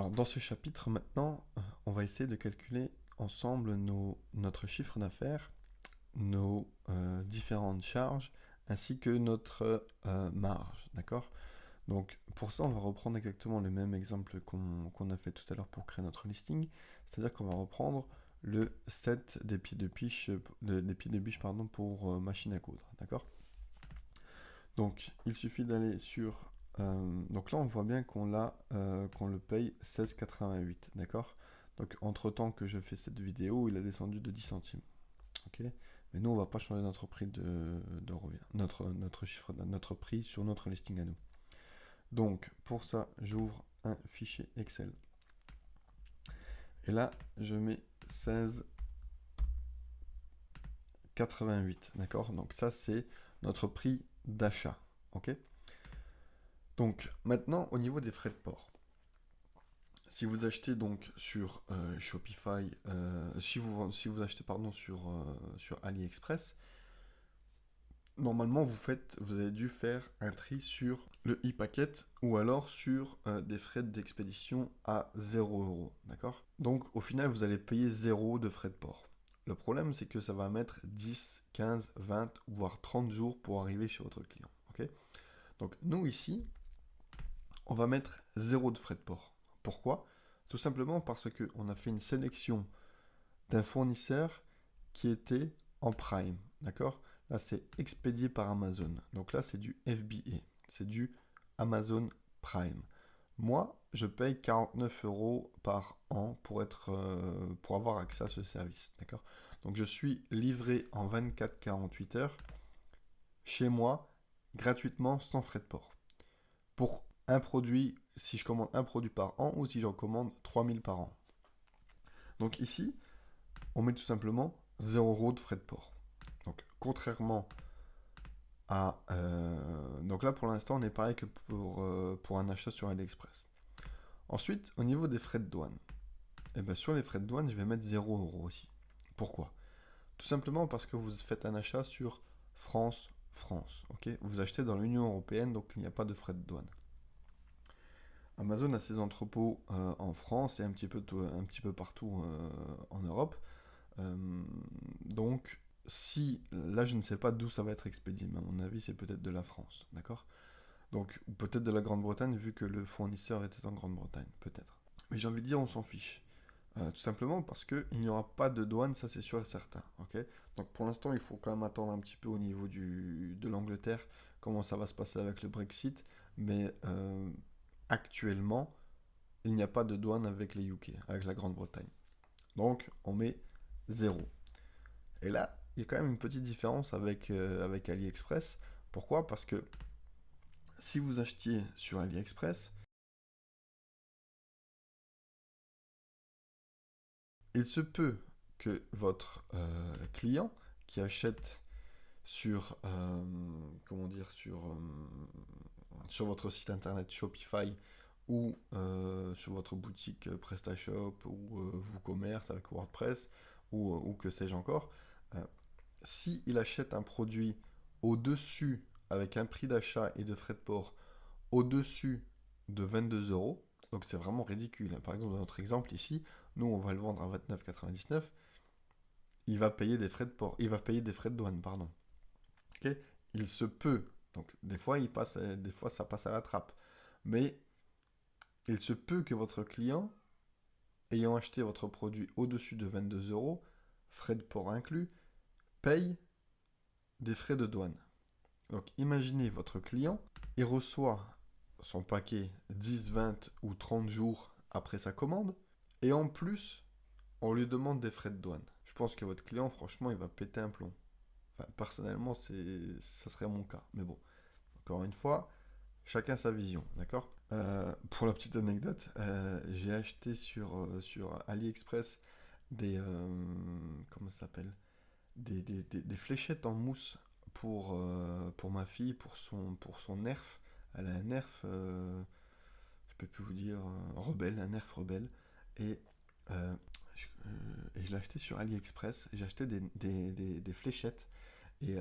Alors dans ce chapitre maintenant, on va essayer de calculer ensemble notre chiffre d'affaires, nos différentes charges, ainsi que notre marge, d'accord? Donc pour ça, on va reprendre exactement le même exemple qu'on a fait tout à l'heure pour créer notre listing, c'est-à-dire qu'on va reprendre le set des pieds de biche, des pieds de biche pardon, pour machine à coudre, d'accord? Donc il suffit d'aller sur... donc là, on voit bien qu'on le paye 16,88, d'accord? Donc entre-temps que je fais cette vidéo, il a descendu de 10 centimes. Ok. Mais nous, on va pas changer notre prix de revient, notre prix sur notre listing à nous. Donc pour ça, j'ouvre un fichier Excel. Et là, je mets 16,88, d'accord? Donc ça, c'est notre prix d'achat, ok? Donc maintenant, au niveau des frais de port. Si vous achetez donc sur Shopify, si vous achetez pardon sur AliExpress, normalement vous avez dû faire un tri sur le e-packet ou alors sur des frais d'expédition à 0 €, d'accord? Donc au final vous allez payer 0 de frais de port. Le problème c'est que ça va mettre 10, 15, 20 voire 30 jours pour arriver chez votre client, ok? Donc nous ici, on va mettre 0 de frais de port. Pourquoi? Tout simplement parce qu'on a fait une sélection d'un fournisseur qui était en Prime, d'accord? Là, c'est expédié par Amazon. Donc là, c'est du FBA, c'est du Amazon Prime. Moi, je paye 49 € par an pour avoir accès à ce service, d'accord? Donc je suis livré en 24-48 heures chez moi, gratuitement, sans frais de port. Pour un produit, si je commande un produit par an ou si j'en commande 3000 par an. Donc ici, on met tout simplement 0 € de frais de port. Donc contrairement à... donc là pour l'instant on est pareil que pour un achat sur AliExpress. Ensuite, au niveau des frais de douane, et bien sur les frais de douane, je vais mettre 0 € aussi. Pourquoi? Tout simplement parce que vous faites un achat sur France, ok? Vous achetez dans l'Union Européenne, donc il n'y a pas de frais de douane. Amazon a ses entrepôts en France et un petit peu partout en Europe. Donc, si là, je ne sais pas d'où ça va être expédié, mais à mon avis, c'est peut-être de la France, d'accord? Donc, ou peut-être de la Grande-Bretagne, vu que le fournisseur était en Grande-Bretagne, peut-être. Mais j'ai envie de dire, on s'en fiche. Tout simplement parce qu'il n'y aura pas de douane, ça c'est sûr et certain, ok? Donc, pour l'instant, il faut quand même attendre un petit peu au niveau de l'Angleterre, comment ça va se passer avec le Brexit, mais actuellement, il n'y a pas de douane avec les UK, avec la Grande-Bretagne. Donc, on met 0. Et là, il y a quand même une petite différence avec AliExpress. Pourquoi? Parce que si vous achetiez sur AliExpress, il se peut que votre client qui achète sur, comment dire, sur votre site internet Shopify ou sur votre boutique PrestaShop ou WooCommerce avec WordPress ou que sais-je encore, euh, si il achète un produit au-dessus, avec un prix d'achat et de frais de port au-dessus de 22 €, donc c'est vraiment ridicule. Par exemple, dans notre exemple ici, nous on va le vendre à 29,99, il va payer des frais de port, il va payer des frais de douane, pardon. Ok. Il se peut, donc des fois ça passe à la trappe, mais il se peut que votre client, ayant acheté votre produit au-dessus de 22 €, frais de port inclus, paye des frais de douane. Donc imaginez votre client, il reçoit son paquet 10, 20 ou 30 jours après sa commande, et en plus, on lui demande des frais de douane. Je pense que votre client, franchement, il va péter un plomb. Enfin, personnellement, ça serait mon cas. Mais bon, encore une fois, chacun sa vision, d'accord? Pour la petite anecdote, j'ai acheté sur AliExpress comment ça s'appelle? Des fléchettes en mousse pour ma fille, pour son nerf. Elle a un nerf, je peux plus vous dire, rebelle, un nerf rebelle. Et, euh, et je l'ai acheté sur AliExpress. J'ai acheté des fléchettes. Et,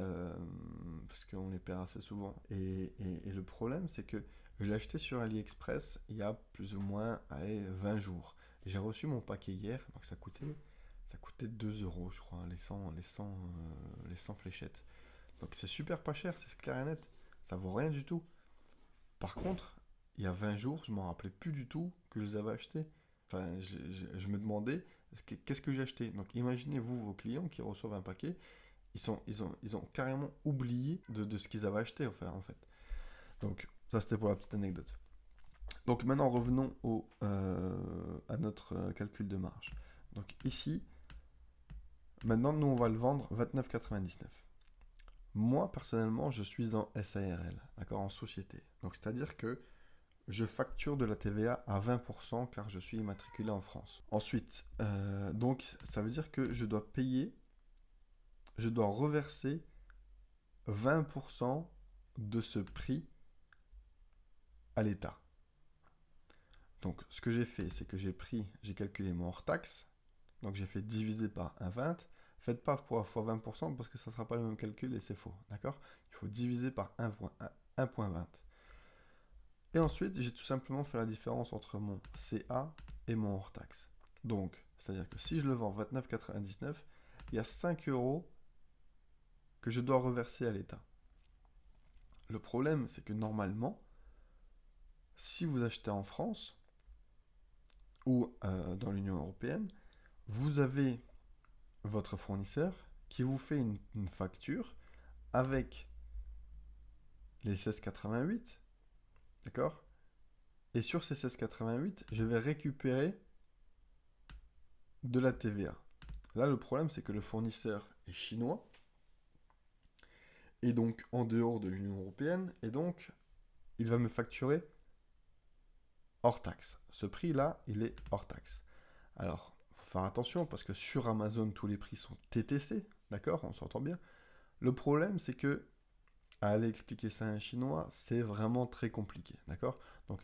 parce qu'on les perd assez souvent. Et le problème, c'est que Je l'ai acheté sur AliExpress il y a plus ou moins 20 jours. J'ai reçu mon paquet hier, donc ça coûtait 2 euros, je crois, les 100 fléchettes. Donc c'est super pas cher, c'est clair et net. Ça vaut rien du tout. Par contre, il y a 20 jours, je m'en rappelais plus du tout que je les avais achetés. Enfin, je me demandais qu'est-ce que j'ai acheté. Donc imaginez-vous vos clients qui reçoivent un paquet, ils ont carrément oublié de ce qu'ils avaient acheté, enfin, en fait. Donc ça c'était pour la petite anecdote. Donc maintenant revenons à notre calcul de marge. Donc ici, maintenant nous on va le vendre 29,99. Moi personnellement je suis en SARL, d'accord, en société. Donc c'est-à-dire que je facture de la TVA à 20% car je suis immatriculé en France. Ensuite, donc ça veut dire que je dois reverser 20% de ce prix à l'État. Donc ce que j'ai fait, c'est que j'ai calculé mon hors-taxe, donc j'ai fait diviser par 1,20. Faites pas fois 20% parce que ça ne sera pas le même calcul et c'est faux, d'accord? Il faut diviser par 1,20. Et ensuite, j'ai tout simplement fait la différence entre mon CA et mon hors-taxe. Donc, c'est-à-dire que si je le vends 29,99, il y a 5 euros que je dois reverser à l'État. Le problème, c'est que normalement, si vous achetez en France ou dans l'Union européenne, vous avez votre fournisseur qui vous fait une facture avec les 16,88, d'accord? Et sur ces 16,88, je vais récupérer de la TVA. Là, le problème, c'est que le fournisseur est chinois, et donc en dehors de l'Union européenne, et donc il va me facturer hors taxe. Ce prix-là, il est hors taxe. Alors, il faut faire attention, parce que sur Amazon, tous les prix sont TTC, d'accord? On s'entend bien. Le problème, c'est que aller expliquer ça à un chinois, c'est vraiment très compliqué, d'accord? Donc,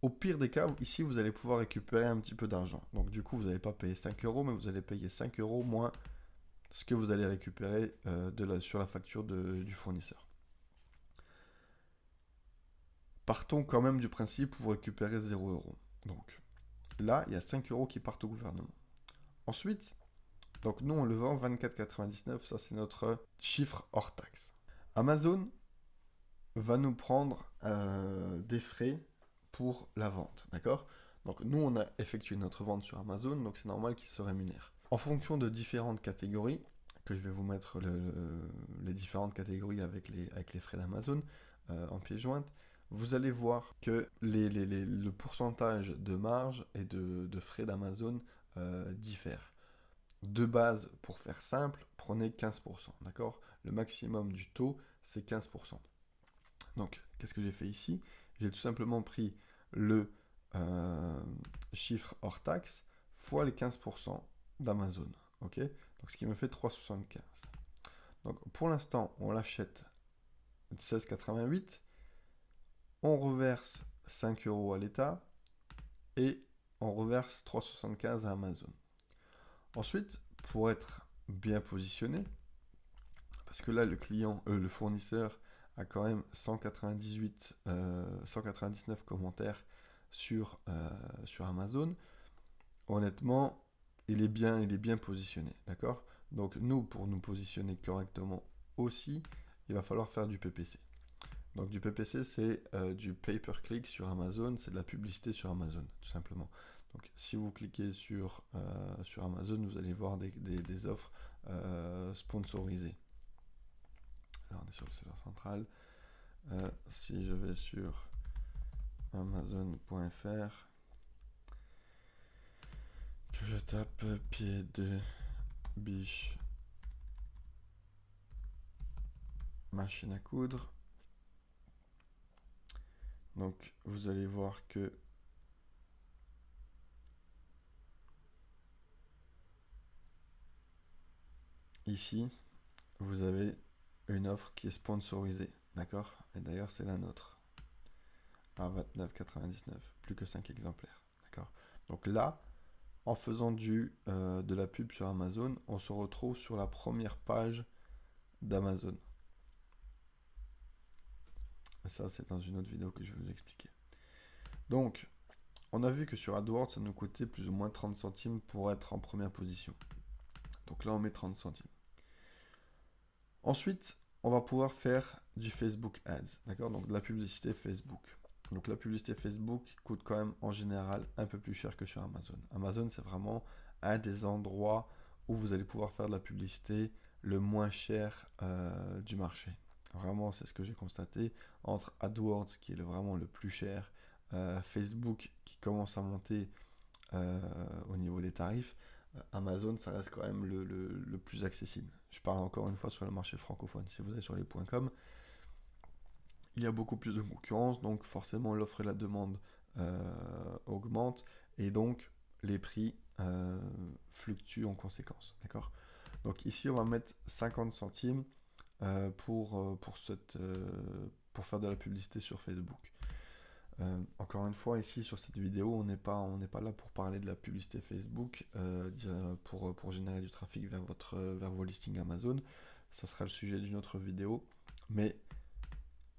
au pire des cas, ici, vous allez pouvoir récupérer un petit peu d'argent. Donc, du coup, vous n'allez pas payer 5 euros, mais vous allez payer 5 euros moins ce que vous allez récupérer sur la facture du fournisseur. Partons quand même du principe où vous récupérez 0 euros. Donc, là, il y a 5 euros qui partent au gouvernement. Ensuite, donc nous, on le vend 24,99, ça c'est notre chiffre hors taxe. Amazon va nous prendre des frais pour la vente, d'accord? Donc nous, on a effectué notre vente sur Amazon, donc c'est normal qu'ils se rémunèrent. En fonction de différentes catégories, que je vais vous mettre les différentes catégories avec les frais d'Amazon en pièce jointe, vous allez voir que le pourcentage de marge et de frais d'Amazon diffère. De base, pour faire simple, prenez 15%, d'accord? Le maximum du taux, c'est 15%. Donc, qu'est-ce que j'ai fait ici? J'ai tout simplement pris le chiffre hors taxe fois les 15% d'Amazon, ok? Donc, ce qui me fait 3,75. Donc, pour l'instant, on l'achète 16,88, on reverse 5 euros à l'État et on reverse 3,75 à Amazon. Ensuite, pour être bien positionné, parce que là, le fournisseur a quand même 199 commentaires sur Amazon. Honnêtement, il est bien positionné, d'accord? Donc nous, pour nous positionner correctement aussi, il va falloir faire du PPC. Donc du PPC, c'est du pay-per-click sur Amazon, c'est de la publicité sur Amazon, tout simplement. Donc si vous cliquez sur Amazon, vous allez voir des offres sponsorisées. Alors on est sur le serveur central. Si je vais sur amazon.fr, que je tape pied de biche machine à coudre, donc vous allez voir que ici vous avez une offre qui est sponsorisée, d'accord? Et d'ailleurs c'est la nôtre à 29,99, plus que 5 exemplaires, d'accord? Donc là, en faisant de la pub sur Amazon, on se retrouve sur la première page d'Amazon. Ça, c'est dans une autre vidéo que je vais vous expliquer. Donc, on a vu que sur AdWords, ça nous coûtait plus ou moins 30 centimes pour être en première position. Donc là, on met 30 centimes. Ensuite, on va pouvoir faire du Facebook Ads, d'accord? Donc de la publicité Facebook. Donc la publicité Facebook coûte quand même en général un peu plus cher que sur Amazon. Amazon, c'est vraiment un des endroits où vous allez pouvoir faire de la publicité le moins cher du marché. Vraiment, c'est ce que j'ai constaté entre AdWords, qui est vraiment le plus cher, Facebook, qui commence à monter au niveau des tarifs. Amazon, ça reste quand même le plus accessible. Je parle encore une fois sur le marché francophone. Si vous allez sur les .com, il y a beaucoup plus de concurrence, donc forcément l'offre et la demande augmentent, et donc les prix fluctuent en conséquence. D'accord? Donc ici, on va mettre 50 centimes pour faire de la publicité sur Facebook. Encore une fois, ici sur cette vidéo, on n'est pas là pour parler de la publicité Facebook, pour générer du trafic vers vos listings Amazon. Ça sera le sujet d'une autre vidéo. Mais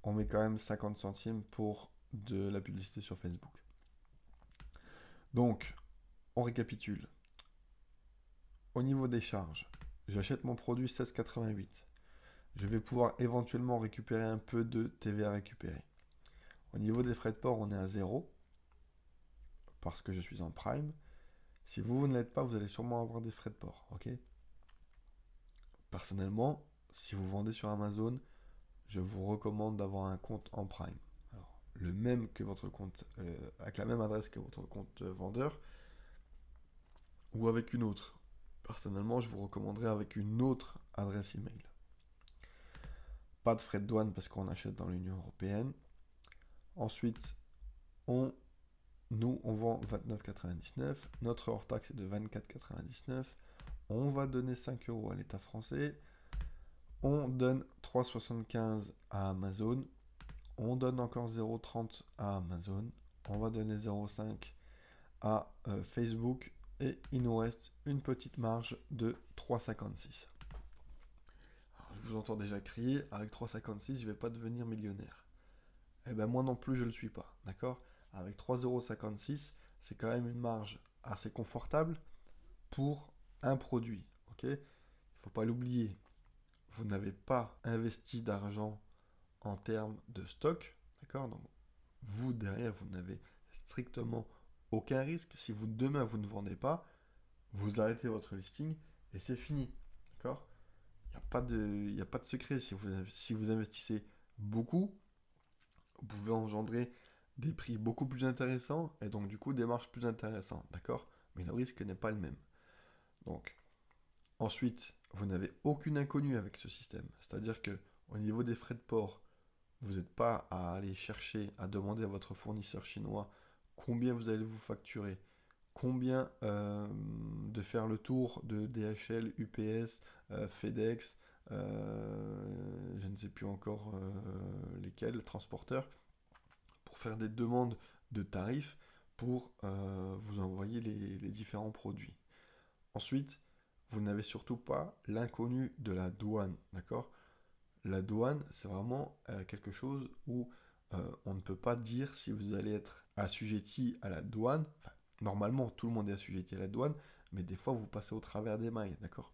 on met quand même 50 centimes pour de la publicité sur Facebook. Donc, on récapitule. Au niveau des charges, j'achète mon produit 16,88. Je vais pouvoir éventuellement récupérer un peu de TVA récupérée. Au niveau des frais de port, on est à 0 parce que je suis en Prime. Si vous ne l'êtes pas, vous allez sûrement avoir des frais de port. Ok? Personnellement, si vous vendez sur Amazon, je vous recommande d'avoir un compte en Prime. Alors, le même que votre compte, avec la même adresse que votre compte vendeur, ou avec une autre. Personnellement, je vous recommanderais avec une autre adresse email. Pas de frais de douane parce qu'on achète dans l'Union européenne. Ensuite, nous, on vend 29,99. Notre hors-taxe est de 24,99. On va donner 5 euros à l'État français. On donne 3,75 à Amazon. On donne encore 0,30 à Amazon. On va donner 0,5 à Facebook. Et il nous reste une petite marge de 3,56. Je vous entends déjà crier, avec 3,56, je ne vais pas devenir millionnaire. Eh bien, moi non plus, je ne le suis pas, d'accord? Avec 3,56 €, c'est quand même une marge assez confortable pour un produit, ok? Il ne faut pas l'oublier. Vous n'avez pas investi d'argent en termes de stock, d'accord? Donc, vous, derrière, vous n'avez strictement aucun risque. Si demain, vous ne vendez pas, vous arrêtez votre listing et c'est fini, d'accord? Il n'y a pas de secret. Si vous investissez beaucoup, vous pouvez engendrer des prix beaucoup plus intéressants et donc du coup des marges plus intéressantes, d'accord? Mais le risque n'est pas le même. Donc, ensuite, vous n'avez aucune inconnue avec ce système. C'est-à-dire que au niveau des frais de port, vous n'êtes pas à aller chercher, à demander à votre fournisseur chinois combien vous allez vous facturer, combien de faire le tour de DHL, UPS, FedEx, je ne sais plus encore lesquels, transporteurs, pour faire des demandes de tarifs pour vous envoyer les différents produits. Ensuite, vous n'avez surtout pas l'inconnu de la douane, d'accord? La douane, c'est vraiment quelque chose où on ne peut pas dire si vous allez être assujetti à la douane. Enfin, normalement, tout le monde est assujetti à la douane, mais des fois, vous passez au travers des mailles, d'accord?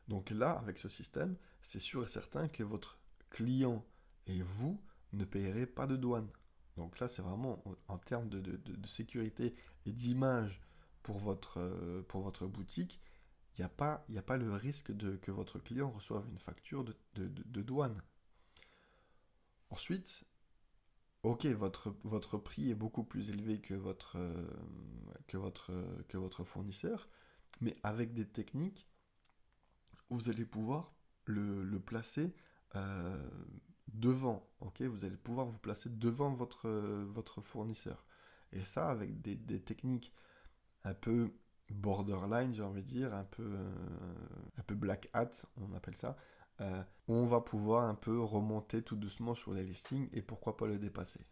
Donc là, avec ce système, c'est sûr et certain que votre client et vous ne payerez pas de douane. Donc là, c'est vraiment en termes de sécurité et d'image pour votre boutique, il n'y a pas le risque que votre client reçoive une facture de douane. Ensuite, ok, votre prix est beaucoup plus élevé que votre fournisseur, mais avec des techniques, vous allez pouvoir le placer euh, devant, ok? Vous allez pouvoir vous placer devant votre fournisseur. Et ça, avec des techniques un peu borderline, j'ai envie de dire, un peu black hat, on appelle ça, on va pouvoir un peu remonter tout doucement sur les listings et pourquoi pas le dépasser.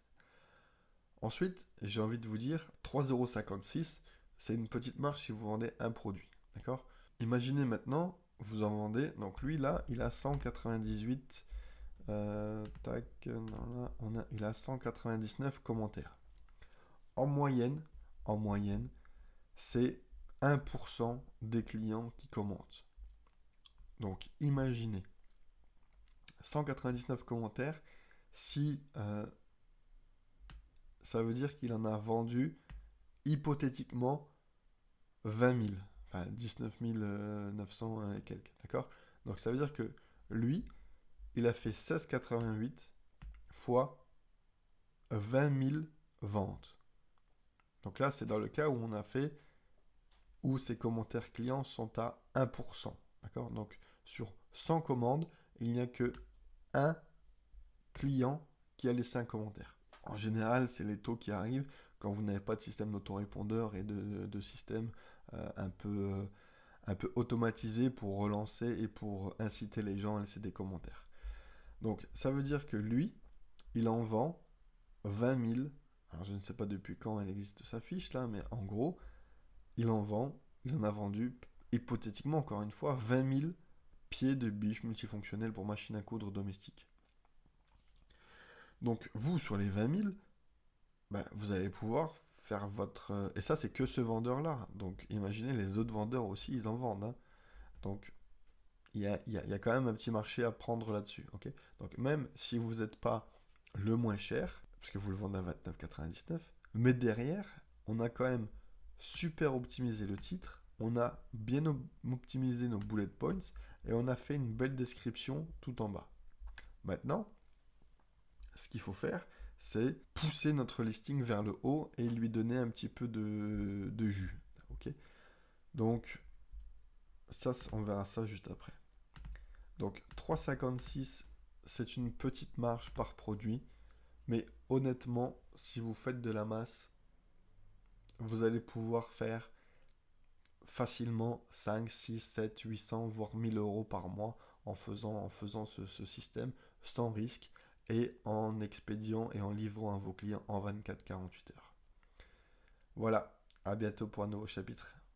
Ensuite, j'ai envie de vous dire, 3,56 €, c'est une petite marge si vous vendez un produit, d'accord? Imaginez maintenant, vous en vendez, donc lui là, il a 198 Tac, non, là, il a 199 commentaires. En moyenne, c'est 1% des clients qui commentent. Donc imaginez, 199 commentaires, si ça veut dire qu'il en a vendu hypothétiquement 20 000, enfin 19 900 et quelques, d'accord? Donc ça veut dire que lui, il a fait 16,88 fois 20 000 ventes. Donc là, c'est dans le cas où on a fait, où ses commentaires clients sont à 1%, d'accord? Donc sur 100 commandes, il n'y a que un client qui a laissé un commentaire. En général, c'est les taux qui arrivent quand vous n'avez pas de système d'autorépondeur et de système un peu automatisé pour relancer et pour inciter les gens à laisser des commentaires. Donc ça veut dire que lui, il en vend 20 000. Alors je ne sais pas depuis quand elle existe sa fiche là, mais en gros, il en a vendu hypothétiquement encore une fois 20 000 pieds de biche multifonctionnels pour machine à coudre domestique. Donc vous, sur les 20 000, ben, vous allez pouvoir faire votre... Et ça, c'est que ce vendeur-là. Donc imaginez les autres vendeurs aussi, ils en vendent, hein. Donc il y a quand même un petit marché à prendre là-dessus. Ok. Donc même si vous n'êtes pas le moins cher, parce que vous le vendez à 29,99, mais derrière, on a quand même super optimisé le titre, on a bien optimisé nos bullet points, et on a fait une belle description tout en bas. Maintenant, ce qu'il faut faire, c'est pousser notre listing vers le haut et lui donner un petit peu de jus. Ok. Donc, ça, on verra ça juste après. Donc 3,56, c'est une petite marge par produit. Mais honnêtement, si vous faites de la masse, vous allez pouvoir faire facilement 5, 6, 7, 800, voire 1000 euros par mois en faisant ce système sans risque et en expédiant et en livrant à vos clients en 24-48 heures. Voilà, à bientôt pour un nouveau chapitre.